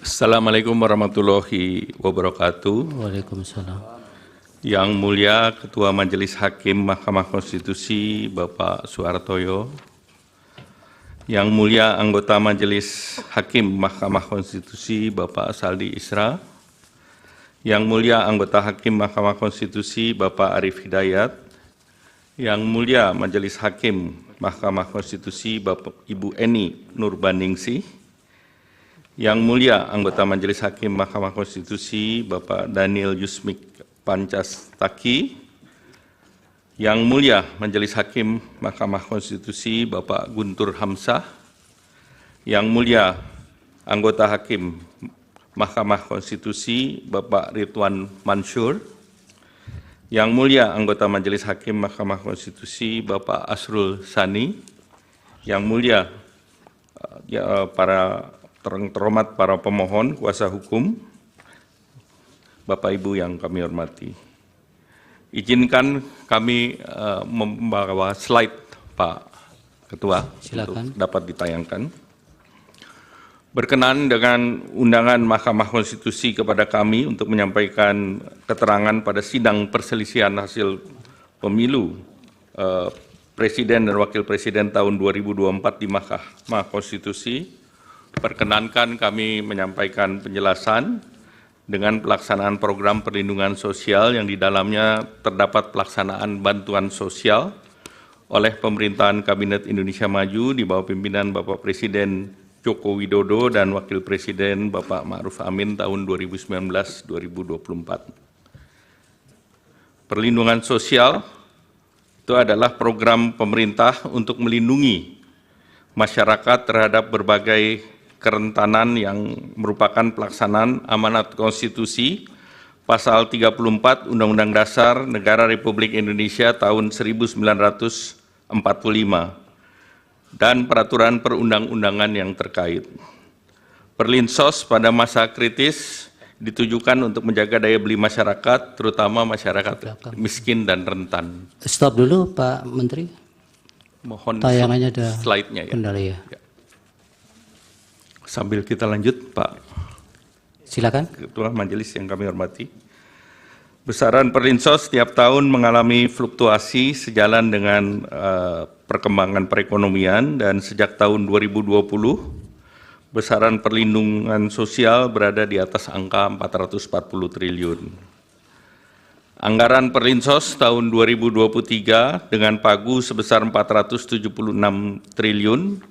Assalamualaikum warahmatullahi wabarakatuh. Waalaikumsalam. Yang mulia Ketua Majelis Hakim Mahkamah Konstitusi Bapak Suhartoyo, yang mulia anggota Majelis Hakim Mahkamah Konstitusi Bapak Saldi Isra, yang mulia anggota Hakim Mahkamah Konstitusi Bapak Arif Hidayat, yang mulia Majelis Hakim Mahkamah Konstitusi Bapak Ibu Eni Nurbaningsih, yang mulia anggota Majelis Hakim Mahkamah Konstitusi Bapak Daniel Yusmik Pancastaki, yang mulia Majelis Hakim Mahkamah Konstitusi Bapak Guntur Hamzah, yang mulia anggota Hakim Mahkamah Konstitusi Bapak Ridwan Mansur, yang mulia anggota Majelis Hakim Mahkamah Konstitusi Bapak Asrul Sani, yang mulia para terhormat para pemohon kuasa hukum, Bapak Ibu yang kami hormati. Izinkan kami membawa slide Pak Ketua. Silakan. Untuk dapat ditayangkan. Berkenan dengan undangan Mahkamah Konstitusi kepada kami untuk menyampaikan keterangan pada sidang perselisihan hasil pemilu Presiden dan Wakil Presiden tahun 2024 di Mahkamah Konstitusi. Perkenankan kami menyampaikan penjelasan dengan pelaksanaan program perlindungan sosial yang di dalamnya terdapat pelaksanaan bantuan sosial oleh pemerintahan Kabinet Indonesia Maju di bawah pimpinan Bapak Presiden Joko Widodo dan Wakil Presiden Bapak Ma'ruf Amin tahun 2019-2024. Perlindungan sosial itu adalah program pemerintah untuk melindungi masyarakat terhadap berbagai kerentanan yang merupakan pelaksanaan amanat konstitusi pasal 34 Undang-Undang Dasar Negara Republik Indonesia tahun 1945 dan peraturan perundang-undangan yang terkait. Perlinsos pada masa kritis ditujukan untuk menjaga daya beli masyarakat, terutama masyarakat miskin dan rentan. Stop dulu Pak Menteri. Mohon tayangannya ada slide-nya ya. kendala ya. Sambil kita lanjut, Pak Silakan. Ketua Majelis yang kami hormati. Besaran perlinsos setiap tahun mengalami fluktuasi sejalan dengan perkembangan perekonomian dan sejak tahun 2020 besaran perlindungan sosial berada di atas angka 440 triliun. Anggaran perlinsos tahun 2023 dengan pagu sebesar 476 triliun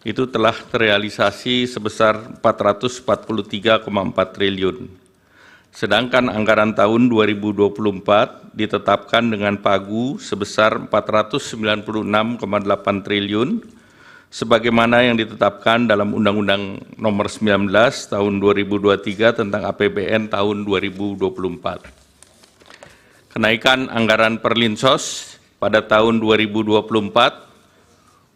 itu telah terrealisasi sebesar 443,4 triliun. Sedangkan anggaran tahun 2024 ditetapkan dengan pagu sebesar 496,8 triliun sebagaimana yang ditetapkan dalam Undang-Undang Nomor 19 Tahun 2023 tentang APBN tahun 2024. Kenaikan anggaran perlinsos pada tahun 2024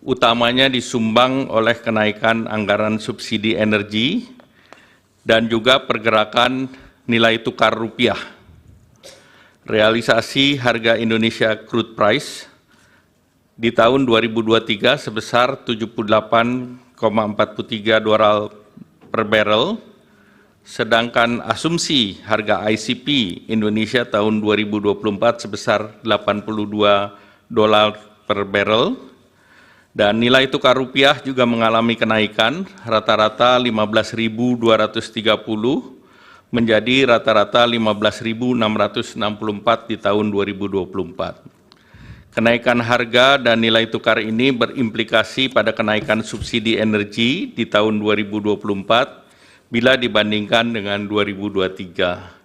utamanya disumbang oleh kenaikan anggaran subsidi energi dan juga pergerakan nilai tukar rupiah. Realisasi harga Indonesia crude price di tahun 2023 sebesar 78,43 dolar per barrel, sedangkan asumsi harga ICP Indonesia tahun 2024 sebesar 82 dolar per barrel, dan nilai tukar rupiah juga mengalami kenaikan rata-rata 15.230 menjadi rata-rata 15.664 di tahun 2024. Kenaikan harga dan nilai tukar ini berimplikasi pada kenaikan subsidi energi di tahun 2024 bila dibandingkan dengan 2023.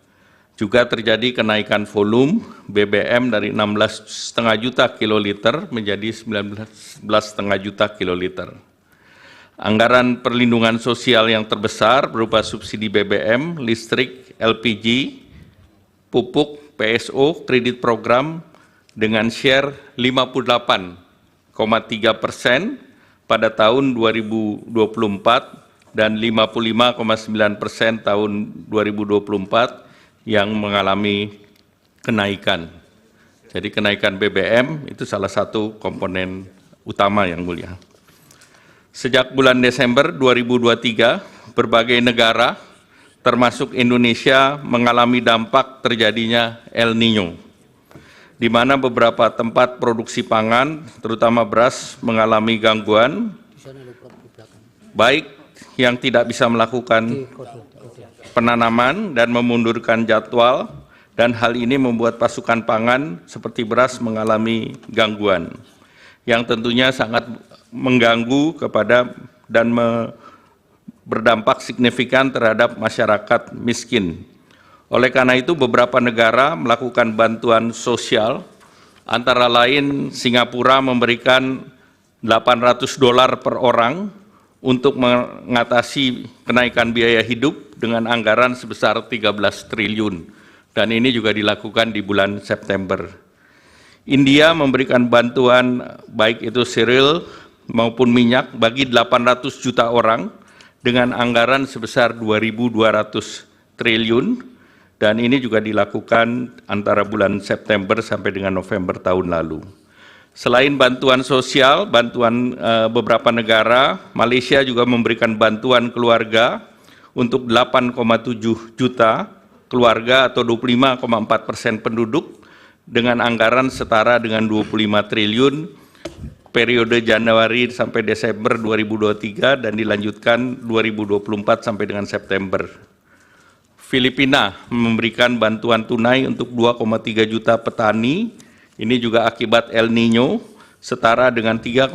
Juga terjadi kenaikan volume BBM dari 16,5 juta kiloliter menjadi 19,5 juta kiloliter. Anggaran perlindungan sosial yang terbesar berupa subsidi BBM, listrik, LPG, pupuk, PSO, kredit program dengan share 58,3% pada tahun 2024 dan 55,9% tahun 2024 yang mengalami kenaikan. Jadi kenaikan BBM itu salah satu komponen utama yang mulia. Sejak bulan Desember 2023, berbagai negara termasuk Indonesia, mengalami dampak terjadinya El Niño, di mana beberapa tempat produksi pangan, terutama beras, mengalami gangguan, baik yang tidak bisa melakukan penanaman dan memundurkan jadwal, dan hal ini membuat pasukan pangan seperti beras mengalami gangguan, yang tentunya sangat mengganggu kepada dan berdampak signifikan terhadap masyarakat miskin. Oleh karena itu, beberapa negara melakukan bantuan sosial, antara lain Singapura memberikan $800 per orang untuk mengatasi kenaikan biaya hidup dengan anggaran sebesar 13 triliun, dan ini juga dilakukan di bulan September. India memberikan bantuan baik itu cereal maupun minyak bagi 800 juta orang dengan anggaran sebesar 2.200 triliun, dan ini juga dilakukan antara bulan September sampai dengan November tahun lalu. Selain bantuan sosial, bantuan beberapa negara, Malaysia juga memberikan bantuan keluarga untuk 8,7 juta keluarga atau 25,4% penduduk dengan anggaran setara dengan 25 triliun periode Januari sampai Desember 2023 dan dilanjutkan 2024 sampai dengan September. Filipina memberikan bantuan tunai untuk 2,3 juta petani, ini juga akibat El Niño, setara dengan 3,47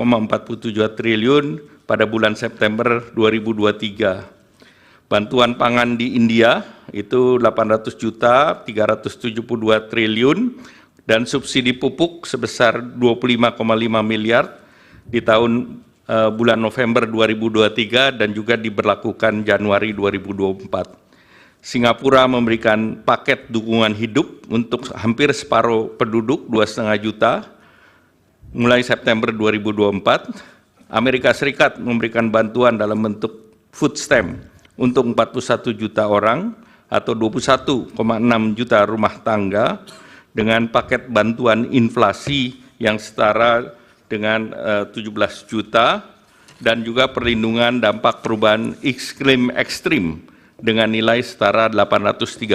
triliun pada bulan September 2023. Bantuan pangan di India itu 800 juta, 372 triliun, dan subsidi pupuk sebesar 25,5 miliar di tahun bulan November 2023 dan juga diberlakukan Januari 2024. Singapura memberikan paket dukungan hidup untuk hampir separuh penduduk 2,5 juta mulai September 2024. Amerika Serikat memberikan bantuan dalam bentuk food stamp untuk 41 juta orang atau 21,6 juta rumah tangga dengan paket bantuan inflasi yang setara dengan 17 juta dan juga perlindungan dampak perubahan iklim ekstrim dengan nilai setara 835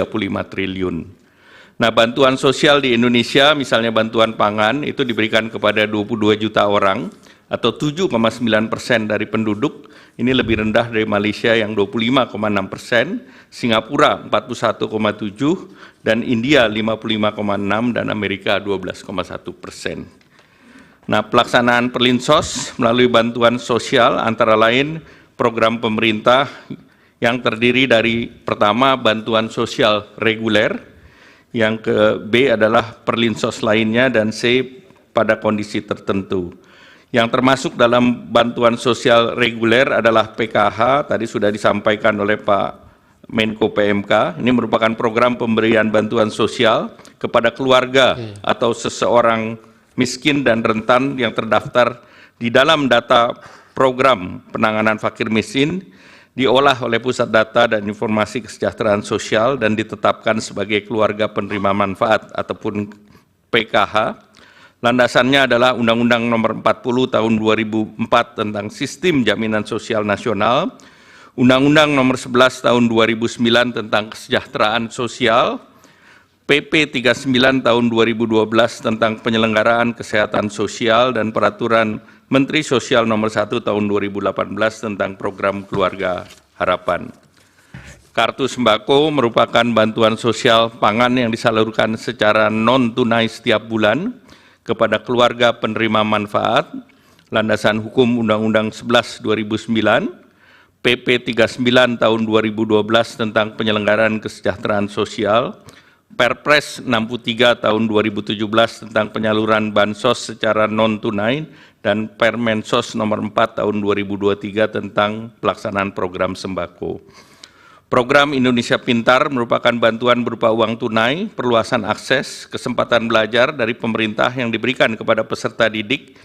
triliun. Nah, bantuan sosial di Indonesia, misalnya bantuan pangan, itu diberikan kepada 22 juta orang atau 7,9% dari penduduk. Ini lebih rendah dari Malaysia yang 25,6%, Singapura 41,7%, dan India 55,6%, dan Amerika 12,1%. Nah, pelaksanaan Perlinsos melalui bantuan sosial antara lain program pemerintah yang terdiri dari pertama bantuan sosial reguler, yang ke B adalah Perlinsos lainnya, dan C pada kondisi tertentu. Yang termasuk dalam bantuan sosial reguler adalah PKH, tadi sudah disampaikan oleh Pak Menko PMK. Ini merupakan program pemberian bantuan sosial kepada keluarga atau seseorang miskin dan rentan yang terdaftar di dalam data program penanganan fakir miskin, diolah oleh Pusat Data dan Informasi Kesejahteraan Sosial dan ditetapkan sebagai keluarga penerima manfaat ataupun PKH. Landasannya adalah Undang-Undang Nomor 40 Tahun 2004 tentang Sistem Jaminan Sosial Nasional, Undang-Undang Nomor 11 Tahun 2009 tentang Kesejahteraan Sosial, PP 39 Tahun 2012 tentang Penyelenggaraan Kesehatan Sosial, dan Peraturan Menteri Sosial Nomor 1 Tahun 2018 tentang Program Keluarga Harapan. Kartu sembako merupakan bantuan sosial pangan yang disalurkan secara non-tunai setiap bulan kepada keluarga penerima manfaat, landasan hukum Undang-Undang 11 2009, PP 39 Tahun 2012 tentang Penyelenggaraan Kesejahteraan Sosial, Perpres 63 Tahun 2017 tentang penyaluran bansos secara non-tunai, dan Permensos Nomor 4 Tahun 2023 tentang pelaksanaan program sembako. Program Indonesia Pintar merupakan bantuan berupa uang tunai, perluasan akses, kesempatan belajar dari pemerintah yang diberikan kepada peserta didik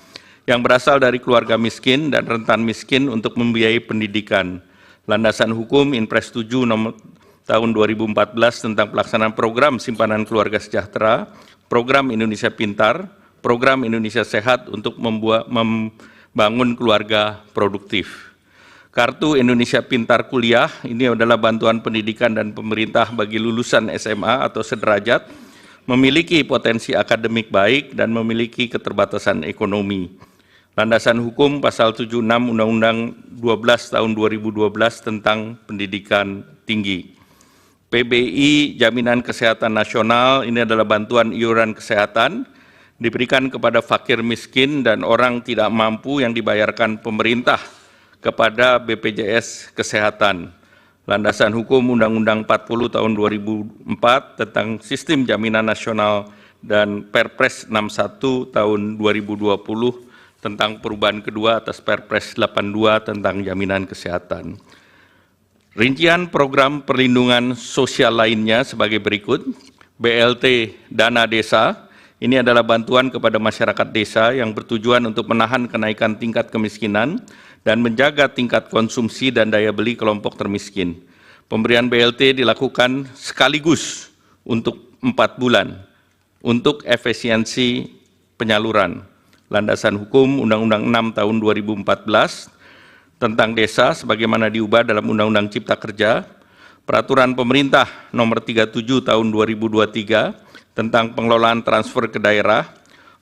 yang berasal dari keluarga miskin dan rentan miskin untuk membiayai pendidikan. Landasan hukum Inpres 7 Nomor Tahun 2014 tentang pelaksanaan program simpanan keluarga sejahtera, program Indonesia Pintar, program Indonesia Sehat untuk membangun keluarga produktif. Kartu Indonesia Pintar Kuliah, ini adalah bantuan pendidikan dan pemerintah bagi lulusan SMA atau sederajat, memiliki potensi akademik baik dan memiliki keterbatasan ekonomi. Landasan hukum pasal 76 Undang-Undang 12 tahun 2012 tentang pendidikan tinggi. PBI Jaminan Kesehatan Nasional, ini adalah bantuan iuran kesehatan, diberikan kepada fakir miskin dan orang tidak mampu yang dibayarkan pemerintah kepada BPJS Kesehatan. Landasan hukum Undang-Undang 40 tahun 2004 tentang Sistem Jaminan Nasional dan Perpres 61 tahun 2020 tentang perubahan kedua atas Perpres 82 tentang jaminan kesehatan. Rincian program perlindungan sosial lainnya sebagai berikut. BLT Dana Desa, ini adalah bantuan kepada masyarakat desa yang bertujuan untuk menahan kenaikan tingkat kemiskinan dan menjaga tingkat konsumsi dan daya beli kelompok termiskin. Pemberian BLT dilakukan sekaligus untuk 4 bulan untuk efisiensi penyaluran. Landasan hukum Undang-Undang 6 tahun 2014 tentang desa sebagaimana diubah dalam Undang-Undang Cipta Kerja, Peraturan Pemerintah Nomor 37 tahun 2023 tentang pengelolaan transfer ke daerah,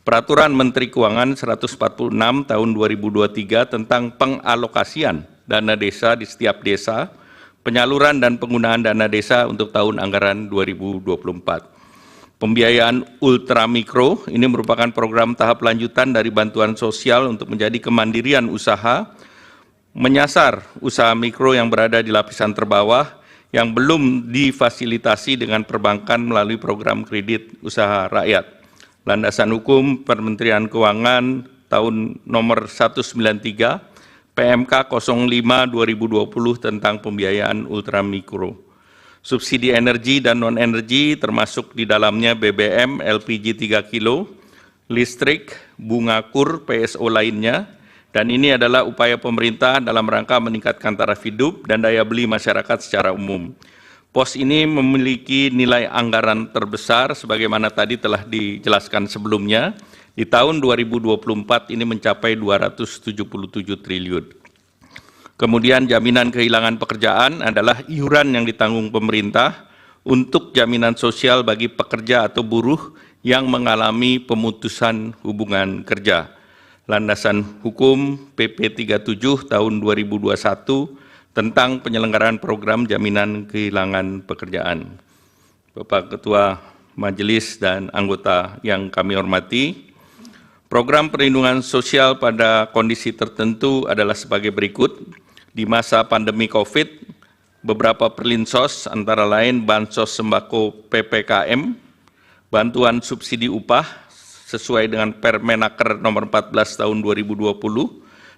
Peraturan Menteri Keuangan 146 tahun 2023 tentang pengalokasian dana desa di setiap desa, penyaluran dan penggunaan dana desa untuk tahun anggaran 2024. Pembiayaan ultramikro ini merupakan program tahap lanjutan dari bantuan sosial untuk menjadi kemandirian usaha, menyasar usaha mikro yang berada di lapisan terbawah yang belum difasilitasi dengan perbankan melalui program kredit usaha rakyat. Landasan hukum Kementerian Keuangan tahun nomor 193 PMK 05 2020 tentang pembiayaan ultramikro. Subsidi energi dan non-energi termasuk di dalamnya BBM, LPG 3 kilo, listrik, bunga kur, PSO lainnya, dan ini adalah upaya pemerintah dalam rangka meningkatkan taraf hidup dan daya beli masyarakat secara umum. Pos ini memiliki nilai anggaran terbesar sebagaimana tadi telah dijelaskan sebelumnya. Di tahun 2024 ini mencapai 277 triliun. Kemudian jaminan kehilangan pekerjaan adalah iuran yang ditanggung pemerintah untuk jaminan sosial bagi pekerja atau buruh yang mengalami pemutusan hubungan kerja. Landasan hukum PP 37 tahun 2021 tentang penyelenggaraan program jaminan kehilangan pekerjaan. Bapak Ketua Majelis dan anggota yang kami hormati, program perlindungan sosial pada kondisi tertentu adalah sebagai berikut. Di masa pandemi COVID, beberapa perlinsos antara lain bansos sembako PPKM, bantuan subsidi upah sesuai dengan Permenaker nomor 14 tahun 2020,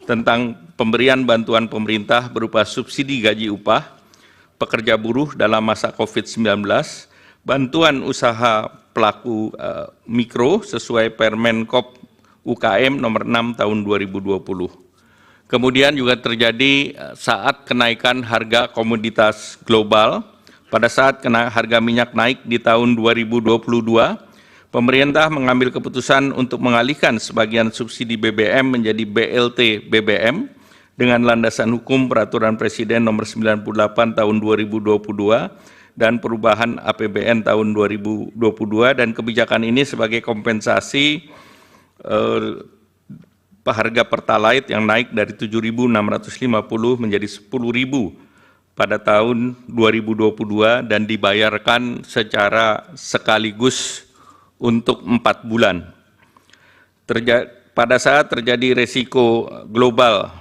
tentang pemberian bantuan pemerintah berupa subsidi gaji upah, pekerja buruh dalam masa COVID-19, bantuan usaha pelaku mikro sesuai Permenkop UKM nomor 6 tahun 2020. Kemudian juga terjadi saat kenaikan harga komoditas global, pada saat harga minyak naik di tahun 2022, pemerintah mengambil keputusan untuk mengalihkan sebagian subsidi BBM menjadi BLT BBM dengan landasan hukum Peraturan Presiden Nomor 98 Tahun 2022 dan perubahan APBN tahun 2022, dan kebijakan ini sebagai kompensasi harga Pertalite yang naik dari 7.650 menjadi 10.000 pada tahun 2022 dan dibayarkan secara sekaligus untuk 4 bulan. Pada saat terjadi resiko global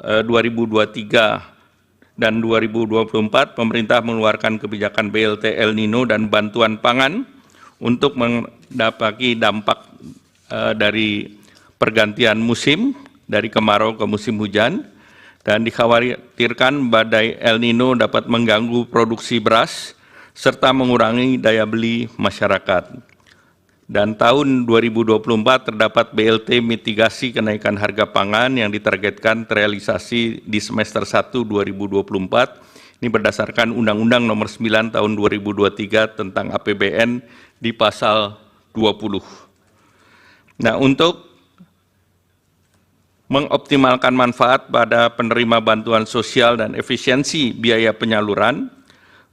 2023 dan 2024, pemerintah mengeluarkan kebijakan BLT El Nino dan bantuan pangan untuk mendapati dampak dari pergantian musim dari kemarau ke musim hujan, dan dikhawatirkan badai El Nino dapat mengganggu produksi beras serta mengurangi daya beli masyarakat. Dan tahun 2024 terdapat BLT mitigasi kenaikan harga pangan yang ditargetkan terrealisasi di semester 1 2024. Ini berdasarkan Undang-Undang Nomor 9 Tahun 2023 tentang APBN di pasal 20. Nah, untuk mengoptimalkan manfaat pada penerima bantuan sosial dan efisiensi biaya penyaluran.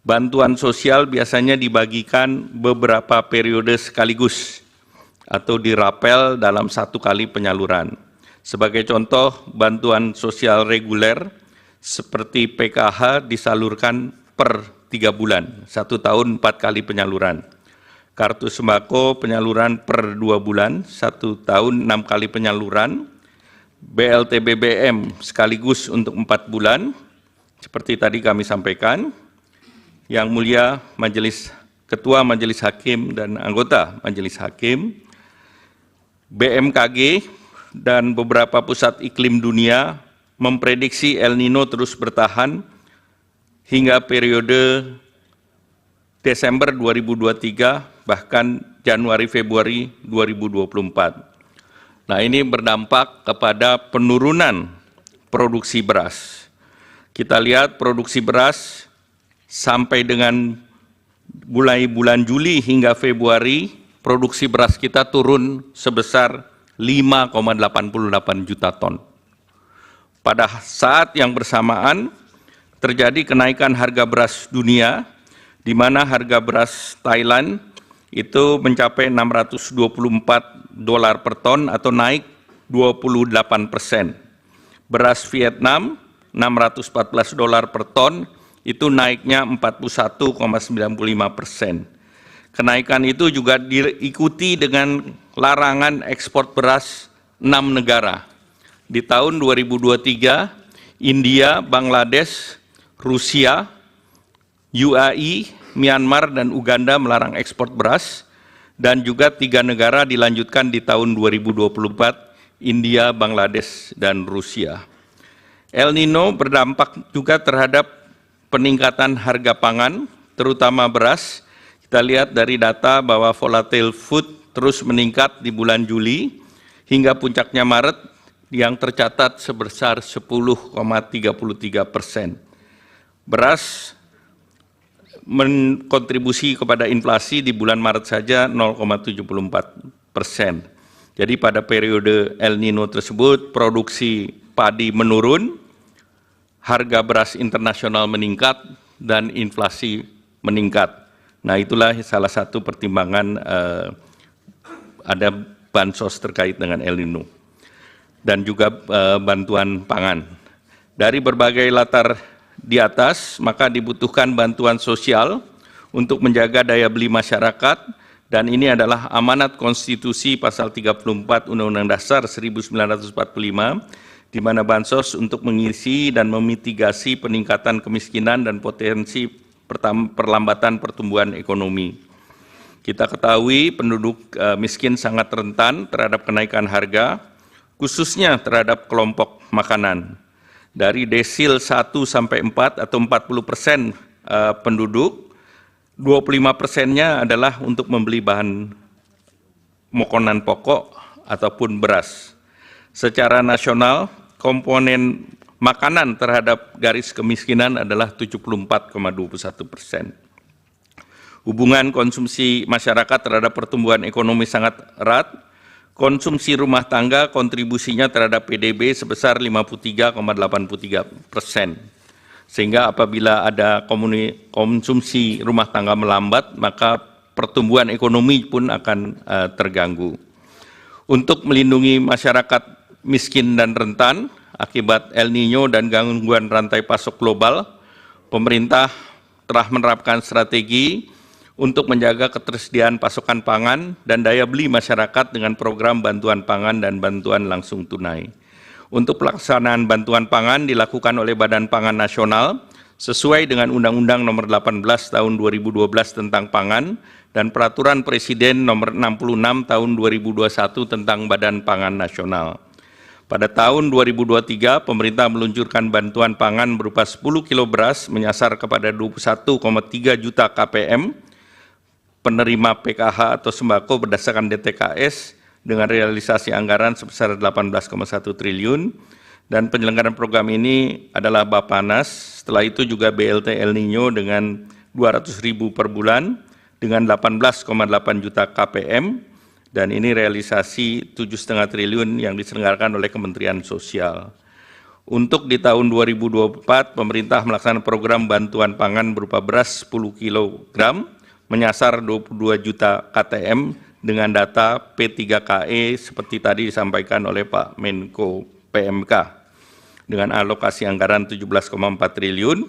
Bantuan sosial biasanya dibagikan beberapa periode sekaligus atau dirapel dalam satu kali penyaluran. Sebagai contoh, bantuan sosial reguler seperti PKH disalurkan per 3 bulan, 1 tahun 4 kali penyaluran. Kartu sembako penyaluran per 2 bulan, 1 tahun 6 kali penyaluran. BLT BBM sekaligus untuk 4 bulan, seperti tadi kami sampaikan. Yang Mulia Ketua Majelis Hakim dan anggota Majelis Hakim, BMKG dan beberapa pusat iklim dunia memprediksi El Nino terus bertahan hingga periode Desember 2023, bahkan Januari-Februari 2024. Nah, ini berdampak kepada penurunan produksi beras. Kita lihat produksi beras sampai dengan mulai bulan Juli hingga Februari, produksi beras kita turun sebesar 5,88 juta ton. Pada saat yang bersamaan, terjadi kenaikan harga beras dunia, di mana harga beras Thailand itu mencapai $624 per ton atau naik 28%. Beras Vietnam $614 per ton itu naiknya 41,95%. Kenaikan itu juga diikuti dengan larangan ekspor beras 6 negara. Di tahun 2023, India, Bangladesh, Rusia, UAE, Myanmar, dan Uganda melarang ekspor beras, dan juga 3 negara dilanjutkan di tahun 2024, India, Bangladesh, dan Rusia. El Nino berdampak juga terhadap peningkatan harga pangan, terutama beras. Kita lihat dari data bahwa volatile food terus meningkat di bulan Juli, hingga puncaknya Maret yang tercatat sebesar 10,33%. Beras menkontribusi kepada inflasi di bulan Maret saja 0,74%. Jadi pada periode El Nino tersebut produksi padi menurun, harga beras internasional meningkat, dan inflasi meningkat. Nah, itulah salah satu pertimbangan ada bansos terkait dengan El Nino dan juga bantuan pangan. Dari berbagai latar di atas, maka dibutuhkan bantuan sosial untuk menjaga daya beli masyarakat, dan ini adalah amanat konstitusi pasal 34 Undang-Undang Dasar 1945, di mana bansos untuk mengisi dan memitigasi peningkatan kemiskinan dan potensi perlambatan pertumbuhan ekonomi. Kita ketahui penduduk miskin sangat rentan terhadap kenaikan harga, khususnya terhadap kelompok makanan. Dari desil 1 sampai 4 atau 40% penduduk, 25%-nya adalah untuk membeli bahan makanan pokok ataupun beras. Secara nasional, komponen makanan terhadap garis kemiskinan adalah 74,21%. Hubungan konsumsi masyarakat terhadap pertumbuhan ekonomi sangat erat. Konsumsi rumah tangga kontribusinya terhadap PDB sebesar 53,83%. Sehingga apabila ada konsumsi rumah tangga melambat, maka pertumbuhan ekonomi pun akan terganggu. Untuk melindungi masyarakat miskin dan rentan akibat El Nino dan gangguan rantai pasok global, pemerintah telah menerapkan strategi untuk menjaga ketersediaan pasokan pangan dan daya beli masyarakat dengan program bantuan pangan dan bantuan langsung tunai. Untuk pelaksanaan bantuan pangan dilakukan oleh Badan Pangan Nasional sesuai dengan Undang-Undang Nomor 18 Tahun 2012 tentang Pangan dan Peraturan Presiden Nomor 66 Tahun 2021 tentang Badan Pangan Nasional. Pada tahun 2023, pemerintah meluncurkan bantuan pangan berupa 10 kilo beras menyasar kepada 21,3 juta KPM, penerima PKH atau sembako berdasarkan DTKS dengan realisasi anggaran sebesar 18,1 triliun, dan penyelenggaraan program ini adalah Bappenas. Setelah itu juga BLT El Nino dengan 200.000 per bulan dengan 18,8 juta KPM, dan ini realisasi 7,5 triliun yang diselenggarakan oleh Kementerian Sosial. Untuk di tahun 2024, pemerintah melaksanakan program bantuan pangan berupa beras 10 kg, menyasar 22 juta KTM dengan data P3KE seperti tadi disampaikan oleh Pak Menko PMK, dengan alokasi anggaran 17,4 triliun.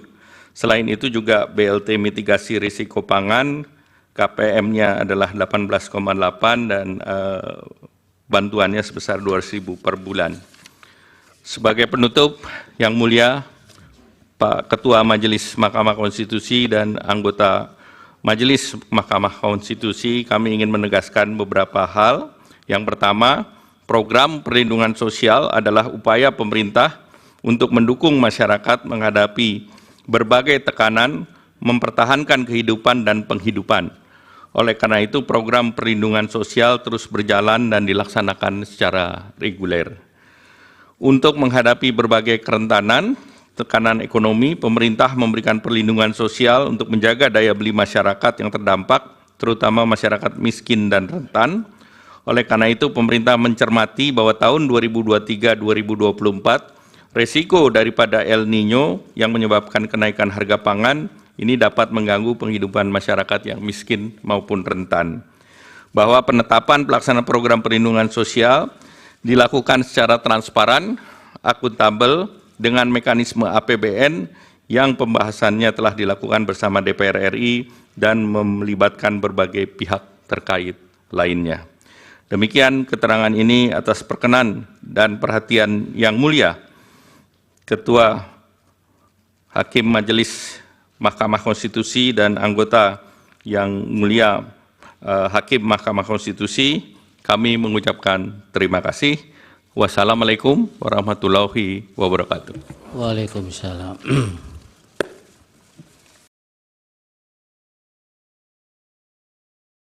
Selain itu juga BLT mitigasi risiko pangan, KPM-nya adalah 18,8 dan bantuannya sebesar 200.000 per bulan. Sebagai penutup, Yang Mulia Pak Ketua Majelis Mahkamah Konstitusi dan anggota Majelis Mahkamah Konstitusi, kami ingin menegaskan beberapa hal. Yang pertama, program perlindungan sosial adalah upaya pemerintah untuk mendukung masyarakat menghadapi berbagai tekanan, mempertahankan kehidupan dan penghidupan. Oleh karena itu, program perlindungan sosial terus berjalan dan dilaksanakan secara reguler. Untuk menghadapi berbagai kerentanan, tekanan ekonomi, pemerintah memberikan perlindungan sosial untuk menjaga daya beli masyarakat yang terdampak, terutama masyarakat miskin dan rentan. Oleh karena itu, pemerintah mencermati bahwa tahun 2023-2024, resiko daripada El Nino yang menyebabkan kenaikan harga pangan ini dapat mengganggu penghidupan masyarakat yang miskin maupun rentan. Bahwa penetapan pelaksanaan program perlindungan sosial dilakukan secara transparan, akuntabel, dengan mekanisme APBN yang pembahasannya telah dilakukan bersama DPR RI dan melibatkan berbagai pihak terkait lainnya. Demikian keterangan ini atas perkenan dan perhatian Yang Mulia Ketua Hakim Majelis Mahkamah Konstitusi dan anggota Yang Mulia Hakim Mahkamah Konstitusi, kami mengucapkan terima kasih. Wassalamualaikum warahmatullahi wabarakatuh. Waalaikumsalam.